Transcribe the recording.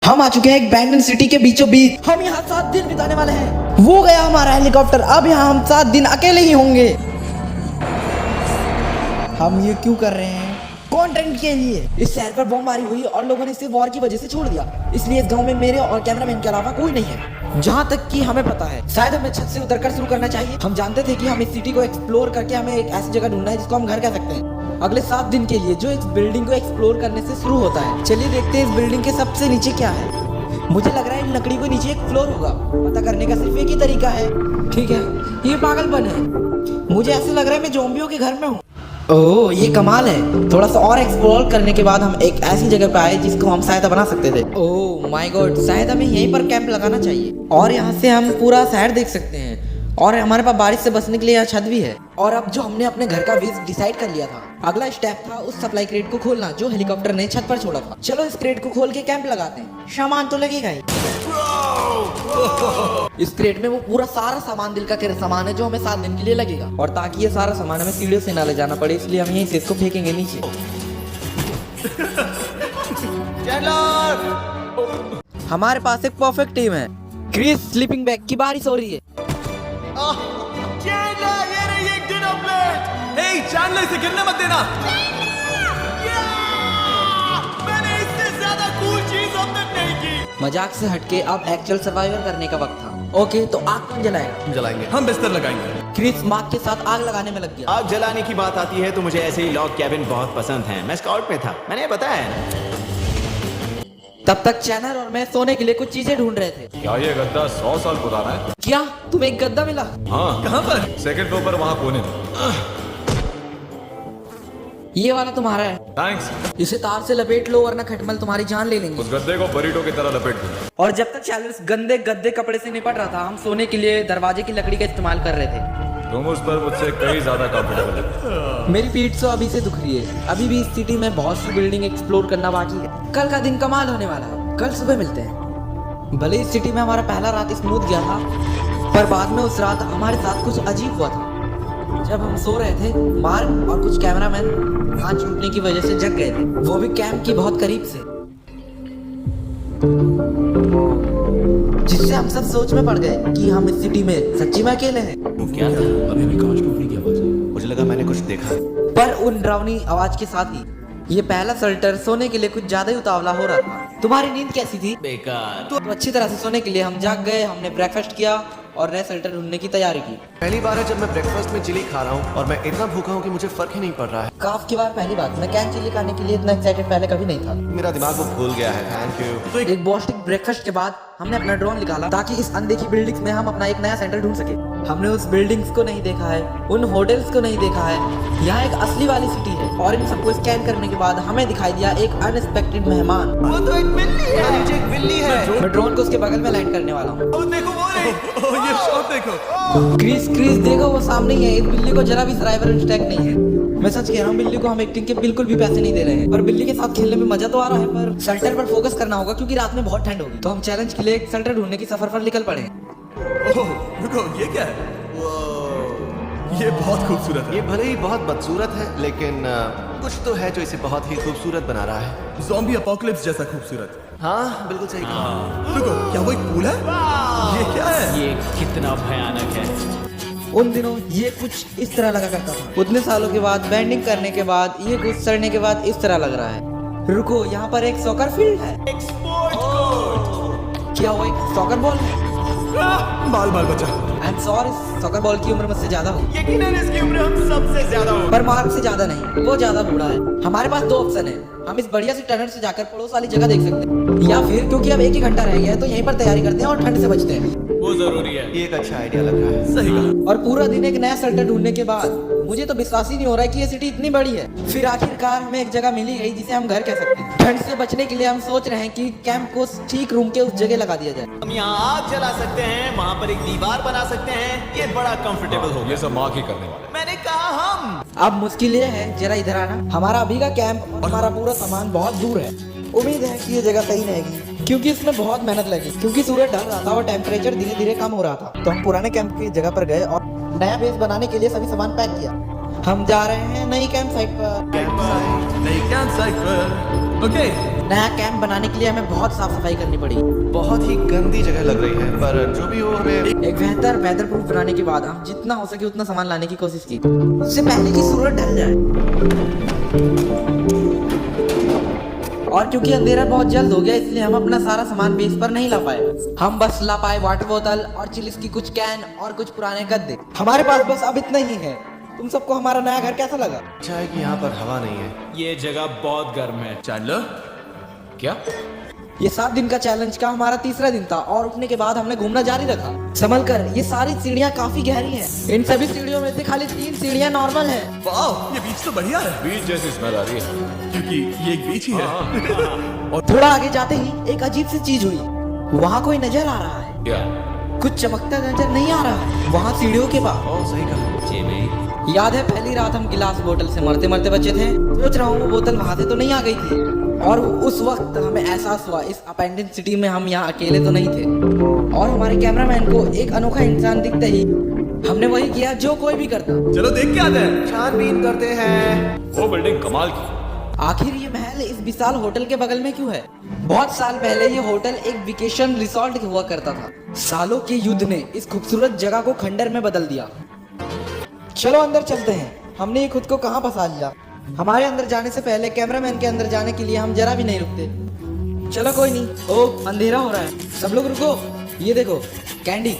हम आ चुके हैं एक बैंगन सिटी के बीचों बीच। हम यहाँ 7 दिन बिताने वाले हैं। वो गया हमारा हेलीकॉप्टर, अब यहाँ हम 7 दिन अकेले ही होंगे। हम ये क्यों कर रहे हैं? कंटेंट के लिए। इस शहर पर बमबारी हुई और लोगों ने इसे वॉर की वजह से छोड़ दिया, इसलिए इस गांव में मेरे और कैमरामैन के अलावा कोई नहीं है। जहाँ तक कि हमें पता है, शायद हमें छत से उतरकर शुरू करना चाहिए। हम जानते थे कि हम इस सिटी को एक्सप्लोर करके हमें एक ऐसी जगह ढूंढना है जिसको हम घर कह सकते हैं, अगले 7 दिन के लिए, जो इस बिल्डिंग को एक्सप्लोर करने से शुरू होता है। चलिए देखते हैं इस बिल्डिंग के सबसे नीचे क्या है। मुझे लग रहा है इन लकड़ी के नीचे एक फ्लोर होगा। पता करने का सिर्फ एक ही तरीका है। ठीक है, ये पागलपन है। मुझे ऐसे लग रहा है मैं ज़ॉम्बियों के घर में हूँ। ओह, ये कमाल है। थोड़ा सा और एक्सप्लोर करने के बाद हम एक ऐसी जगह पे आए जिसको हम शायद बना सकते थे। ओह माय गॉड, शायद हमें यहीं पर कैंप लगाना चाहिए और यहाँ से हम पूरा शहर देख सकते हैं। और हमारे पास बारिश से बचने के लिए यहाँ छत भी है। और अब जो हमने अपने घर का बेस डिसाइड कर लिया था, अगला स्टेप था उस सप्लाई क्रेट को खोलना जो हेलीकॉप्टर ने छत पर छोड़ा था। चलो इस क्रेट को खोल के कैंप लगाते हैं। सामान तो लगेगा ही। इस क्रेट में वो पूरा सारा सामान दिल का सामान है जो हमें 7 दिन के लिए लगेगा। और ताकि ये सारा सामान हमें सीढ़ियों से ना ले जाना पड़े, इसलिए हम यहीं से इसको फेंकेंगे नीचे। हमारे पास एक परफेक्ट टीम है। क्रिस स्लीपिंग बैग की बारिश हो रही है। चैंडलर इसे गिरने मत देना। मैंने इससे ज्यादा कूल चीज अब तक नहीं की। मजाक से हटके अब एक्चुअल सर्वाइवर करने का वक्त था। ओके, तो आग कौन जलाएगा? हम जलाएंगे, हम बिस्तर लगाएंगे। क्रिस मार्क के साथ आग लगाने में लग गया। आग जलाने की बात आती है तो मुझे ऐसे ही लॉग कैबिन बहुत पसंद है। मैं स्काउट में था, मैंने बताया है ना। तब तक चैनल और मैं सोने के लिए कुछ चीजें ढूंढ रहे थे। क्या ये गद्दा 100 साल पुराना है? क्या तुम्हें एक गद्दा मिला? हाँ। कहाँ पर? सेकंड फ्लोर पर, वहाँ कोने में। ये वाला तुम्हारा है। थैंक्स। इसे तार से लपेट लो वरना खटमल तुम्हारी जान ले लेंगे। उस गद्दे को बरीटो की तरह लपेट दूंगा। और जब तक चैनल गंदे गद्दे कपड़े से निपट रहा था, हम सोने के लिए दरवाजे की लकड़ी का इस्तेमाल कर रहे थे। तुम उस पर मुझसे कई ज्यादा कंफर्टेबल है। मेरी पीठ तो अभी से दुख रही है। अभी भी इस सिटी में बहुत सी बिल्डिंग एक्सप्लोर करना बाकी है। कल का दिन कमाल होने वाला है। कल सुबह मिलते हैं। भले इस सिटी में हमारा पहला रात स्मूथ गया था, पर बाद में उस रात हमारे साथ कुछ अजीब हुआ था। जब हम सो रहे थे, मार्क और कुछ कैमरामैन कांच टूटने की वजह से जग गए थे, वो भी कैंप की बहुत करीब से, जिससे हम सब सोच में पड़ गए कि हम इस सिटी में सच्ची में अकेले हैं। क्या था? अभी भी कांच टूटने की आवाज है। मुझे लगा मैंने कुछ देखा। पर उन डरावनी आवाज के साथ ही ये पहला शेल्टर सोने के लिए कुछ ज्यादा ही उतावला हो रहा था। तुम्हारी नींद कैसी थी? बेकार। तो अच्छी तरह से सोने के लिए हम जाग गए। हमने ब्रेकफास्ट किया और नए शेल्टर ढूंढने की तैयारी की। पहली बार है जब मैं ब्रेकफास्ट में चिली खा रहा हूँ और मैं इतना भूखा हूँ कि मुझे फर्क ही नहीं पड़ रहा है। काफ की बार पहली बात, मैं कैन चिली खाने के लिए इतना एक्साइटेड पहले कभी नहीं था। मेरा दिमाग वो भूल गया है। Thank you. तो एक बॉस्टिक ब्रेकफास्ट के बाद हमने अपना ड्रोन निकाला ताकि इस अनदेखी बिल्डिंग्स में हम अपना एक नया सेंटर ढूंढ सके। हमने उस बिल्डिंग्स को नहीं देखा है, उन होटल्स को नहीं देखा है। यहाँ एक असली वाली सिटी है और इन सबको स्कैन करने के बाद हमें दिखाई दिया एक अनएक्सपेक्टेड मेहमान। वो तो एक बिल्ली है। नीचे एक बिल्ली है। मैं ड्रोन को उसके बगल में लैंड करने वाला हूँ। वो देखो, वो रही। ओह, ये शॉट देखो। क्रिस देखो, वो सामने ही है। इस बिल्ली को जरा भी सर्वाइवल इंस्टिंक्ट नहीं है। मैं सच कह रहा हूँ, बिल्ली को हम एक्टिंग के बिल्कुल भी पैसे नहीं दे रहे हैं। पर बिल्ली के साथ खेलने में मजा तो आ रहा है, पर शेल्टर पर फोकस करना होगा क्योंकि रात में बहुत ठंड होगी। तो हम चैलेंज के लिए एक शेल्टर ढूंढने की सफर पर निकल पड़े। ओह, रुको, ये क्या है? ये बहुत खूबसूरत है। ये भले ही बहुत बदसूरत है, लेकिन कुछ तो है जो इसे बहुत ही खूबसूरत बना रहा है। ज़ॉम्बी अपोकलिप्स जैसा खूबसूरत। हाँ, बिल्कुल सही कहा। रुको, क्या वो एक पूल है? ये क्या है? ये कितना भयानक है। उन दिनों ये कुछ इस तरह लगा करता था। उतने सालों के बाद, बैंडिंग करने के बाद, ये कुछ सड़ने के बाद इस तरह लग रहा है। रुको, यहाँ पर एक सॉकर फील्ड है। क्या वो एक सॉकर बॉल है? बाल बाल बचा। I am sorry, soccer ball की उम्र मुझसे ज्यादा होगी, यकीनन इसकी उम्र हम सबसे ज्यादा होगी। पर मार्क से ज्यादा नहीं। वो ज्यादा बूढ़ा है। हमारे पास 2 ऑप्शन है। हम इस बढ़िया सी टनल से जाकर पड़ोस वाली जगह देख सकते हैं, या फिर क्योंकि अब 1 ही घंटा रह गया है तो यहीं पर तैयारी करते हैं और ठंड से बचते हैं। वो जरूरी है। ये एक अच्छा आइडिया लग रहा है। सही कहा। और पूरा दिन एक नया शेल्टर ढूंढने के बाद मुझे तो विश्वास ही नहीं हो रहा है कि ये सिटी इतनी बड़ी है। फिर आखिरकार हमें एक जगह मिली गई जिसे हम घर कह सकते हैं। ठंड से बचने के लिए हम सोच रहे हैं कि कैंप को ठीक रूम के उस जगह लगा दिया जाए। हम यहाँ आग जला सकते हैं, वहाँ पर एक दीवार बना सकते हैं। ये बड़ा कंफर्टेबल होगा। ये सब माँ ही करने वाले। मैंने कहा हम। अब मुश्किल ये है, जरा इधर आना। हमारा अभी का कैंप और हमारा पूरा सामान बहुत दूर है। उम्मीद है कि ये जगह सही रहेगी क्योंकि इसमें बहुत मेहनत लगी। क्योंकि सूरज ढल रहा था और टेम्परेचर धीरे धीरे कम हो रहा था, तो हम पुराने कैंप की जगह पर गए और नया बेस बनाने के लिए सभी सामान पैक किया। हम जा रहे हैं नई कैंप साइट पर। नई कैंप साइट पर ओके नया कैंप बनाने के लिए हमें बहुत साफ सफाई करनी पड़ी। बहुत ही गंदी जगह लग रही है, पर जो भी हो हमें एक बेहतर वेदर प्रूफ बनाने के बाद हम जितना हो सके उतना सामान लाने की कोशिश की, इससे पहले कि सूरज ढल जाए। और क्योंकि अंधेरा बहुत जल्द हो गया, इसलिए हम अपना सारा सामान बेस पर नहीं ला पाए। हम बस ला पाए वाटर बोतल और चिल्स की कुछ कैन और कुछ पुराने गद्दे। हमारे पास बस अब इतना ही है। तुम सबको हमारा नया घर कैसा लगा? अच्छा है कि यहाँ पर हवा नहीं है। ये जगह बहुत गर्म है। चैंडलर क्या? ये 7 दिन का चैलेंज का हमारा तीसरा दिन था और उठने के बाद हमने घूमना जारी रखा। संभल कर, ये सारी सीढ़ियाँ काफी गहरी हैं। इन सभी सीढ़ियों में से खाली 3 सीढ़ियाँ नॉर्मल हैं। वाह, ये बीच तो बढ़िया है बीच जैसी स्मेल आ रही है। क्योंकि ये एक बीच ही है। और थोड़ा आगे जाते ही एक अजीब सी चीज हुई। वहाँ कोई नजर आ रहा है। क्या? कुछ चमकता नजर नहीं आ रहा है वहाँ सीढ़ियों के पास। ओह सही कहा। जिमी, याद है पहली रात हम गिलास बोतल से मरते मरते बचे थे? सोच रहा हूँ वो बोतल वहां से तो नहीं आ गई थी। और उस वक्त हमें एहसास हुआ इस अपेंडेंट सिटी में हम यहाँ अकेले तो नहीं थे। और हमारे कैमरामैन को एक अनोखा इंसान दिखते ही हमने वही किया जो कोई भी करता। चलो देख के आते हैं। छानबीन करते हैं। वो बिल्डिंग कमाल की। आखिर ये महल इस विशाल होटल के बगल में क्यों है? बहुत साल पहले ये होटल एक वेकेशन रिसोर्ट हुआ करता था। सालों के युद्ध ने इस खूबसूरत जगह को खंडर में बदल दिया। चलो अंदर चलते हैं। हमने ये खुद को कहाँ फंसा लिया। हमारे अंदर जाने से पहले कैमरामैन के अंदर जाने के लिए हम जरा भी नहीं रुकते। चलो कोई नहीं। ओ अंधेरा हो रहा है, सब लोग रुको। ये देखो कैंडी,